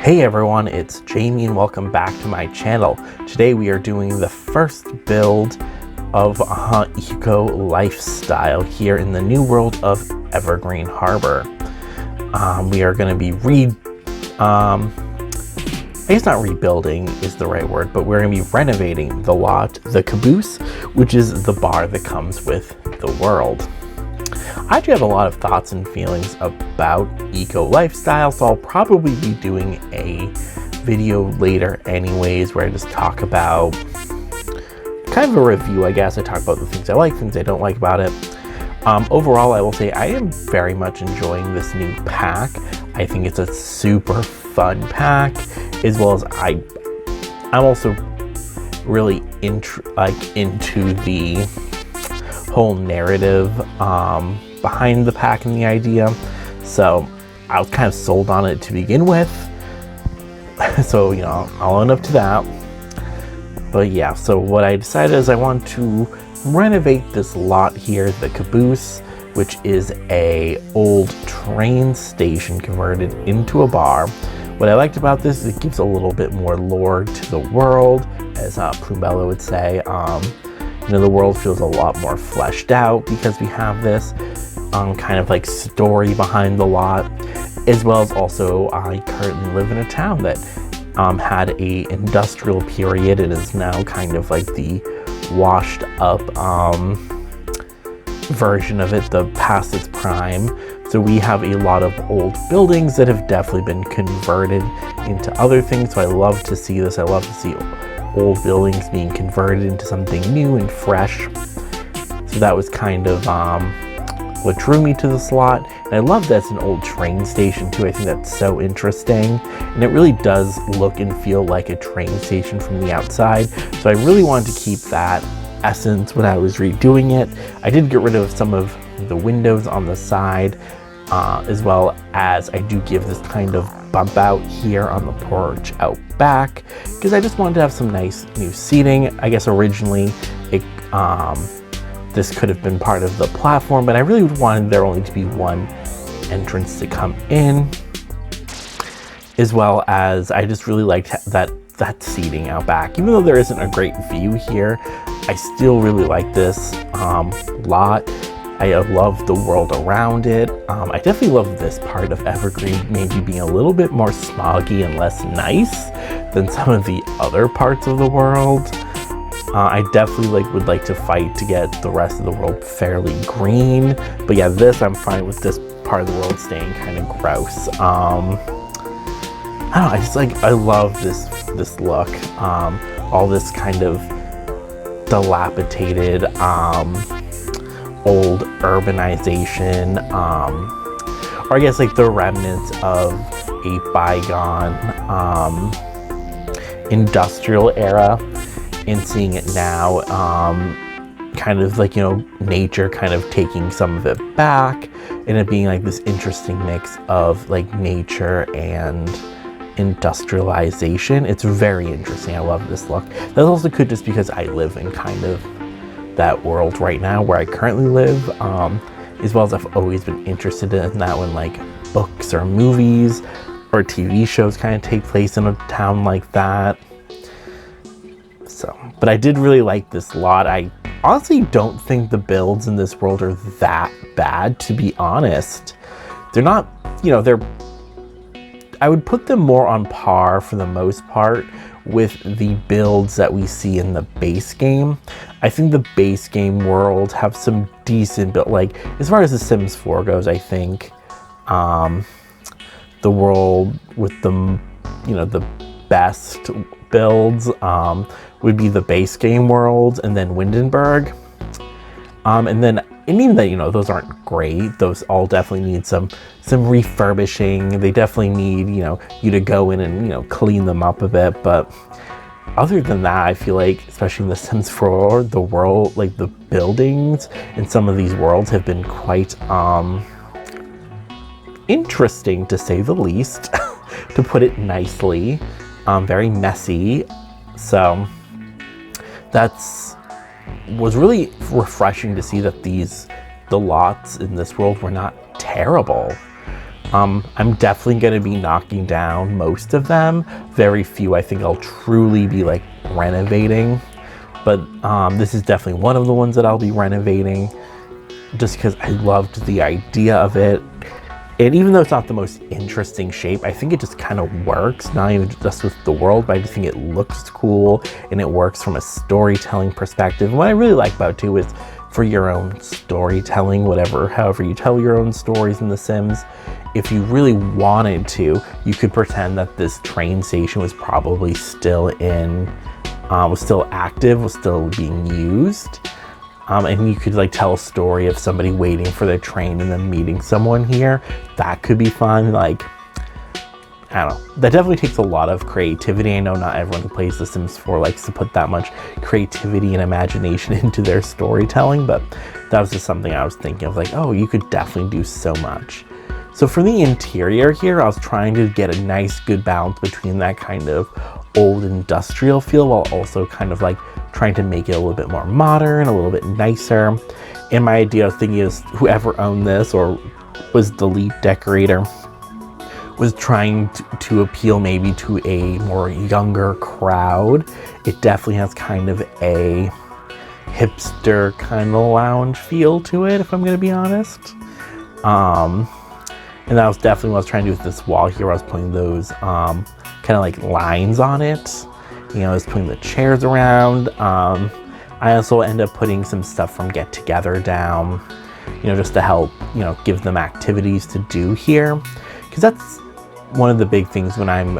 Hey everyone, it's Jamie and welcome back to my channel. Today we are doing the first build of Eco Lifestyle here in the new world of Evergreen Harbor. We are going to be I guess not rebuilding is the right word, but we're going to be renovating the lot, the Caboose, which is the bar that comes with the world. I do have a lot of thoughts and feelings about Eco Lifestyle, so I'll probably be doing a video later anyways, where I just talk about kind of a review, I guess. I talk about the things I like, things I don't like about it. Overall, I will say I am very much enjoying this new pack. I think it's a super fun pack, as well as I'm also really into the whole narrative behind the pack and the idea, so I was kind of sold on it to begin with. So I'll own up to that. But yeah, so what I decided is I want to renovate this lot here, the Caboose, which is a old train station converted into a bar. What I liked about this is it gives a little bit more lore to the world, as Plumbella would say. The world feels a lot more fleshed out because we have this kind of like story behind the lot, as well as also I currently live in a town that had a industrial period. It is now kind of like the washed up version of it, the past its prime. So we have a lot of old buildings that have definitely been converted into other things. So I love to see this. I love to see old buildings being converted into something new and fresh. So that was kind of what drew me to this lot. And I love that it's an old train station too. I think that's so interesting, and it really does look and feel like a train station from the outside. So I really wanted to keep that essence when I was redoing it. I did get rid of some of the windows on the side, as well as I do give this kind of bump out here on the porch out back, because I just wanted to have some nice new seating. I guess originally this could have been part of the platform, but I really wanted there only to be one entrance to come in, as well as I just really liked that seating out back. Even though there isn't a great view here, I still really like this lot. I love the world around it. I definitely love this part of Evergreen maybe being a little bit more smoggy and less nice than some of the other parts of the world. I definitely would like to fight to get the rest of the world fairly green. But yeah, I'm fine with this part of the world staying kind of gross. I don't know, I love this look. All this kind of dilapidated old urbanization, or I guess like the remnants of a bygone industrial era, and seeing it now kind of like nature kind of taking some of it back, and it being like this interesting mix of like nature and industrialization. It's very interesting. I love this look. That's also good just because I live in kind of that world right now where I currently live, as well as I've always been interested in that when like books or movies or TV shows kind of take place in a town like that. So, but I did really like this lot. I honestly don't think the builds in this world are that bad, to be honest. They're not, I would put them more on par for the most part with the builds that we see in the base game. I think the base game world have some decent build, like as far as The Sims 4 goes. I think the world with the best builds would be the base game world, and then Windenburg, and even that those aren't great. Those all definitely need some refurbishing. They definitely need you to go in and clean them up a bit. But other than that, I feel like, especially in The Sims 4, the world, like the buildings in some of these worlds have been quite interesting, to say the least, to put it nicely. Very messy. So was really refreshing to see that the lots in this world were not terrible. I'm definitely going to be knocking down most of them. Very few I think I'll truly be like renovating, but this is definitely one of the ones that I'll be renovating just because I loved the idea of it. And even though it's not the most interesting shape, I think it just kind of works, not even just with the world, but I just think it looks cool and it works from a storytelling perspective. And what I really like about it too is for your own storytelling, however you tell your own stories in The Sims, if you really wanted to, you could pretend that this train station was probably still was still active, was still being used. And you could like tell a story of somebody waiting for their train and then meeting someone here. That could be fun. Like, I don't know. That definitely takes a lot of creativity. I know not everyone who plays The Sims 4 likes to put that much creativity and imagination into their storytelling, but that was just something I was thinking of, like, oh, you could definitely do so much. So for the interior here, I was trying to get a nice, good balance between that kind of old industrial feel while also kind of like trying to make it a little bit more modern, a little bit nicer. And my idea, I was thinking, is whoever owned this or was the lead decorator was trying to appeal maybe to a more younger crowd. It definitely has kind of a hipster kind of lounge feel to it, if I'm going to be honest. And that was definitely what I was trying to do with this wall here. I was putting those kind of like lines on it. You know, I was putting the chairs around. I also end up putting some stuff from Get Together down, you know, just to help, you know, give them activities to do here. Because that's one of the big things when I'm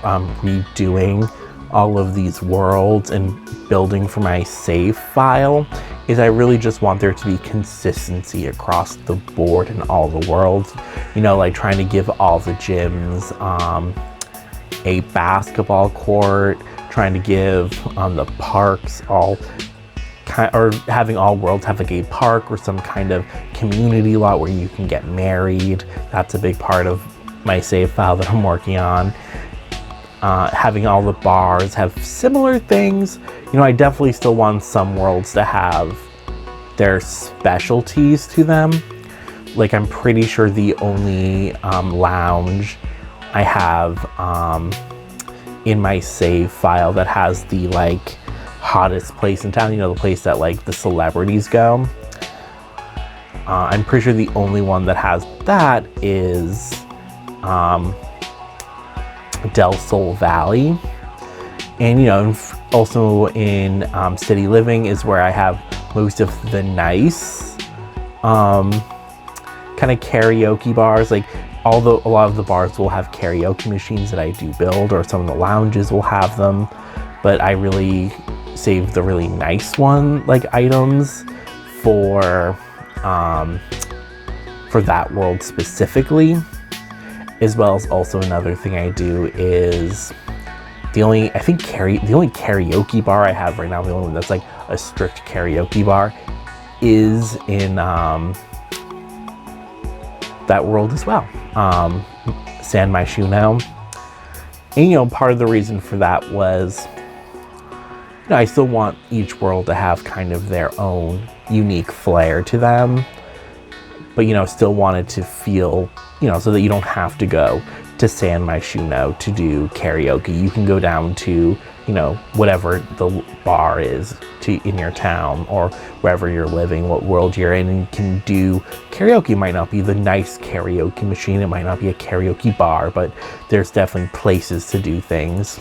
redoing all of these worlds and building for my save file, is I really just want there to be consistency across the board in all the worlds. You know, like trying to give all the gyms a basketball court, trying to give the parks or having all worlds have like a park or some kind of community lot where you can get married. That's a big part of my save file that I'm working on. Having all the bars have similar things. You know, I definitely still want some worlds to have their specialties to them. Like, I'm pretty sure the only lounge I have in my save file that has the like hottest place in town, you know, the place that like the celebrities go. I'm pretty sure the only one that has that is Del Sol Valley. And, you know, also in City Living is where I have most of the nice kind of karaoke bars. Like, although a lot of the bars will have karaoke machines that I do build, or some of the lounges will have them, but I really save the really nice items for that world specifically. As well as also another thing I do is the only karaoke bar I have right now, the only one that's like a strict karaoke bar, is in that world as well. Sand My Shoe Now. And, you know, part of the reason for that was, you know, I still want each world to have kind of their own unique flair to them, but, you know, still wanted to feel, you know, so that you don't have to go to Sand My Shoe Now to do karaoke. You can go down to, you know, whatever the bar is in your town or wherever you're living, what world you're in, and you can do karaoke. It might not be the nice karaoke machine, it might not be a karaoke bar, but there's definitely places to do things.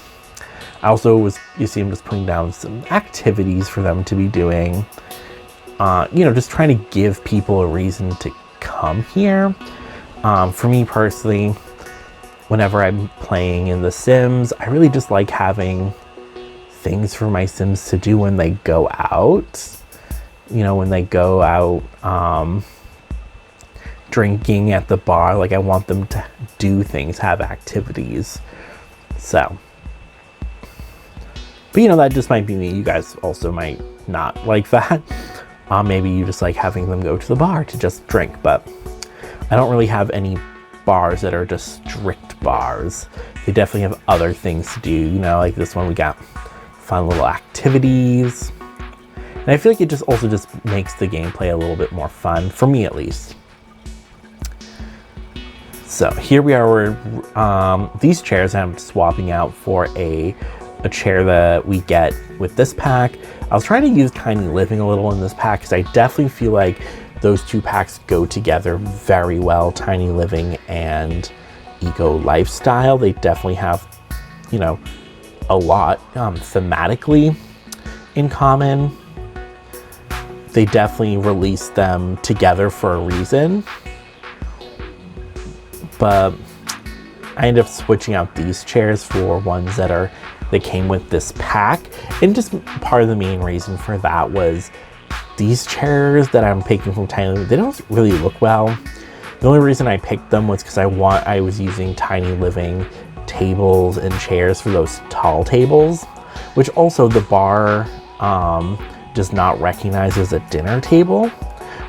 I also you see I'm just putting down some activities for them to be doing. You know, just trying to give people a reason to come here. For me personally, whenever I'm playing in The Sims, I really just like having things for my Sims to do when they go out. You know, when they go out drinking at the bar, like I want them to do things, have activities. So, but you know, that just might be me. You guys also might not like that. Maybe you just like having them go to the bar to just drink, but I don't really have any bars that are just strict bars. They definitely have other things to do. You know, like this one, we got fun little activities. And I feel like it just also just makes the gameplay a little bit more fun, for me at least. So here we are, these chairs I'm swapping out for a chair that we get with this pack. I was trying to use Tiny Living a little in this pack because I definitely feel like those two packs go together very well, Tiny Living and Eco Lifestyle. They definitely have, you know, a lot thematically in common. They definitely released them together for a reason. But I ended up switching out these chairs for ones that came with this pack. And just part of the main reason for that was these chairs that I'm picking from Tiny Living, they don't really look well. The only reason I picked them was because I was using Tiny Living tables and chairs for those tall tables, which also the bar does not recognize as a dinner table,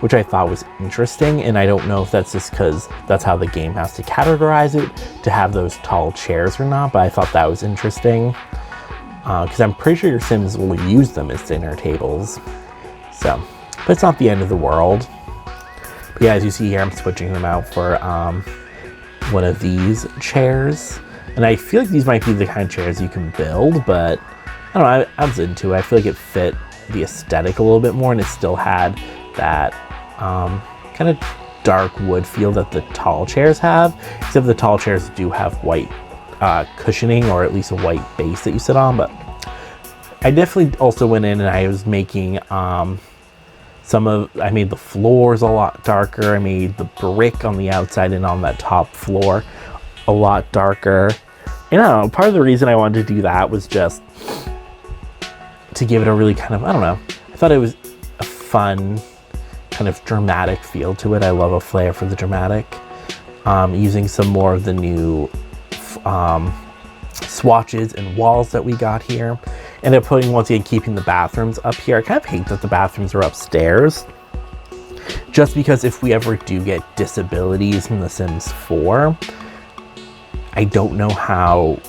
which I thought was interesting. And I don't know if that's just because that's how the game has to categorize it, to have those tall chairs or not, but I thought that was interesting because I'm pretty sure your Sims will use them as dinner tables. So, but it's not the end of the world. But yeah, as you see here, I'm switching them out for one of these chairs. And I feel like these might be the kind of chairs you can build, but I don't know, I was into it. I feel like it fit the aesthetic a little bit more, and it still had that kind of dark wood feel that the tall chairs have, except the tall chairs do have white cushioning, or at least a white base that you sit on. But I definitely also went in and I was making I made the floors a lot darker. I made the brick on the outside and on that top floor a lot darker. And I don't know, part of the reason I wanted to do that was just to give it a really kind of, I don't know, I thought it was a fun kind of dramatic feel to it. I love a flair for the dramatic. Using some more of the new swatches and walls that we got here. And then putting, once again, keeping the bathrooms up here. I kind of hate that the bathrooms are upstairs, just because if we ever do get disabilities in The Sims 4, I don't know how,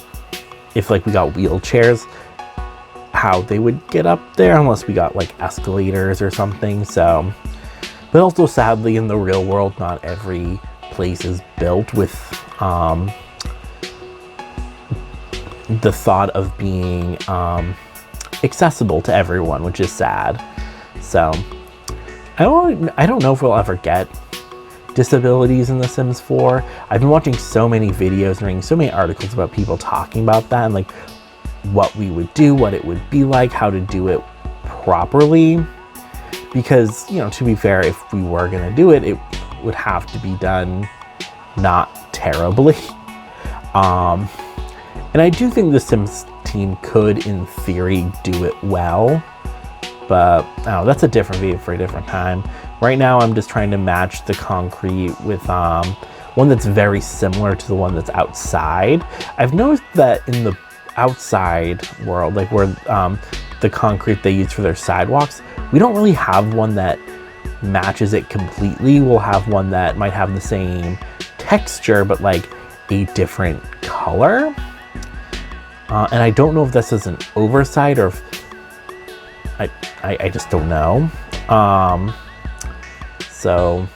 if like we got wheelchairs, how they would get up there unless we got like escalators or something. So, but also sadly in the real world, not every place is built with the thought of being accessible to everyone, which is sad. So I don't know if we'll ever get disabilities in The Sims 4. I've been watching so many videos and reading so many articles about people talking about that and like what we would do, what it would be like, how to do it properly. Because, you know, to be fair, if we were going to do it, it would have to be done not terribly. And I do think the Sims team could, in theory, do it well. But, oh, that's a different video for a different time. Right now, I'm just trying to match the concrete with one that's very similar to the one that's outside. I've noticed that in the outside world, like where the concrete they use for their sidewalks, we don't really have one that matches it completely. We'll have one that might have the same texture, but like a different color. And I don't know if this is an oversight or if I just don't know. So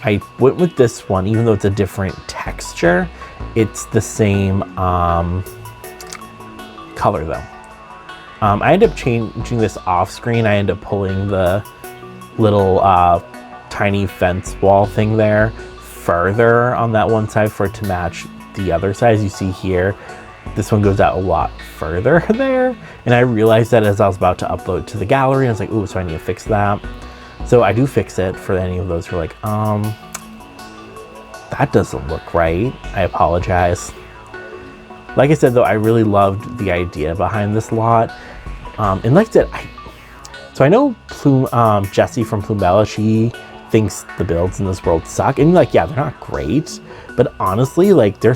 I went with this one, even though it's a different texture, it's the same color though. I ended up changing this off screen. I ended up pulling the little tiny fence wall thing there further on that one side for it to match the other side. As you see here, this one goes out a lot further there. And I realized that as I was about to upload to the gallery, I was like, ooh, so I need to fix that. So I do fix it for any of those who are like, that doesn't look right. I apologize. Like I said, though, I really loved the idea behind this lot. And like I said, so I know Jessie from Plumbella, she thinks the builds in this world suck. And like, yeah, they're not great, but honestly, like they're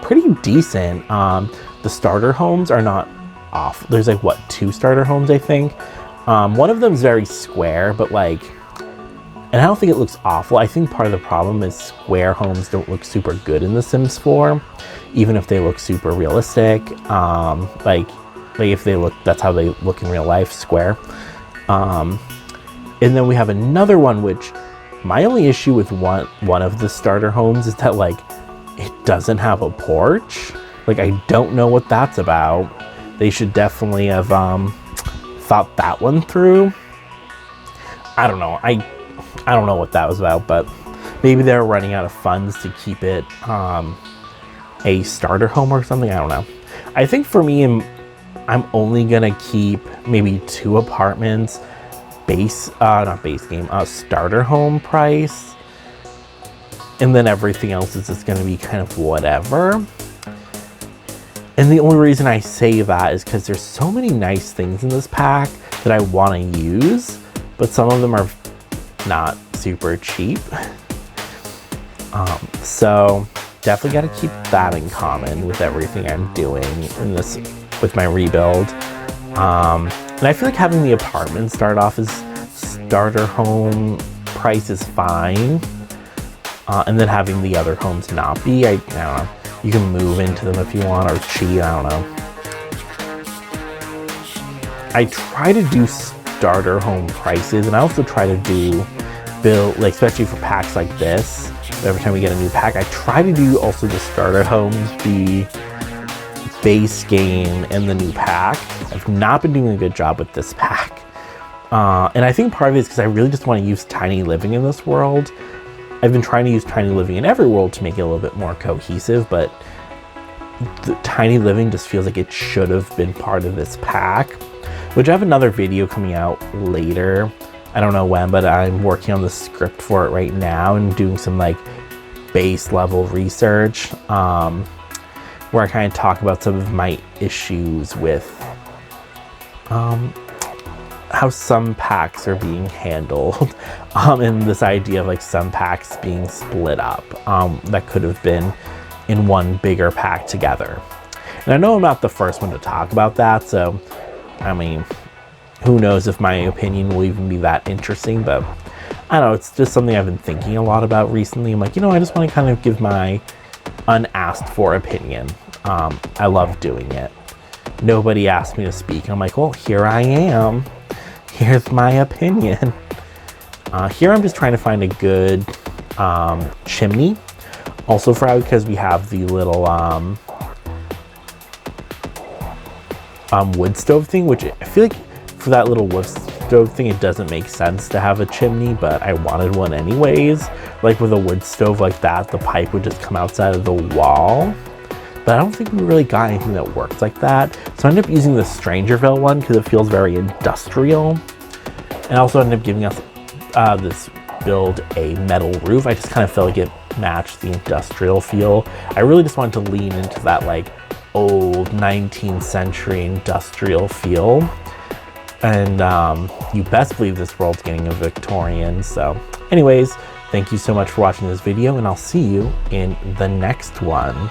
pretty decent. The starter homes are not off. There's like, what, 2 starter homes, I think. One of them is very square, but like, and I don't think it looks awful. I think part of the problem is square homes don't look super good in The Sims 4, even if they look super realistic. Like if they look, that's how they look in real life, square. And then we have another one, which My only issue with one of the starter homes is that like it doesn't have a porch. Like, I don't know what that's about. They should definitely have thought that one through. I don't know. I don't know what that was about, but maybe they're running out of funds to keep it a starter home or something. I don't know. I think for me, I'm only gonna keep maybe 2 apartments, starter home price, and then everything else is just gonna be kind of whatever. And the only reason I say that is because there's so many nice things in this pack that I want to use, but some of them are not super cheap. So definitely got to keep that in common with everything I'm doing in this with my rebuild. And I feel like having the apartment start off as starter home price is fine, and then having the other homes not be. I don't know. You can move into them if you want, or cheat, I don't know. I try to do starter home prices, and I also try to do build, like especially for packs like this. Every time we get a new pack, I try to do also the starter homes, the base game, and the new pack. I've not been doing a good job with this pack. And I think part of it is because I really just want to use tiny living in this world. I've been trying to use tiny living in every world to make it a little bit more cohesive, but the tiny living just feels like it should have been part of this pack, which I have another video coming out later. I don't know when, but I'm working on the script for it right now and doing some like base level research, where I kind of talk about some of my issues with how some packs are being handled, and this idea of like some packs being split up that could have been in one bigger pack together. And I know I'm not the first one to talk about that, so I mean, who knows if my opinion will even be that interesting, but I don't know, it's just something I've been thinking a lot about recently. I'm like, I just want to kind of give my unasked for opinion. I love doing it. Nobody asked me to speak, and I'm like, well, here I am. Here's my opinion. Here I'm just trying to find a good chimney. Also because we have the little wood stove thing, which I feel like for that little wood stove thing, it doesn't make sense to have a chimney, but I wanted one anyways. Like with a wood stove like that, the pipe would just come outside of the wall. But I don't think we really got anything that works like that. So I ended up using the Strangerville one because it feels very industrial. And also ended up giving us this build a metal roof. I just kind of felt like it matched the industrial feel. I really just wanted to lean into that like old 19th century industrial feel. And you best believe this world's getting a Victorian. So anyways, thank you so much for watching this video, and I'll see you in the next one.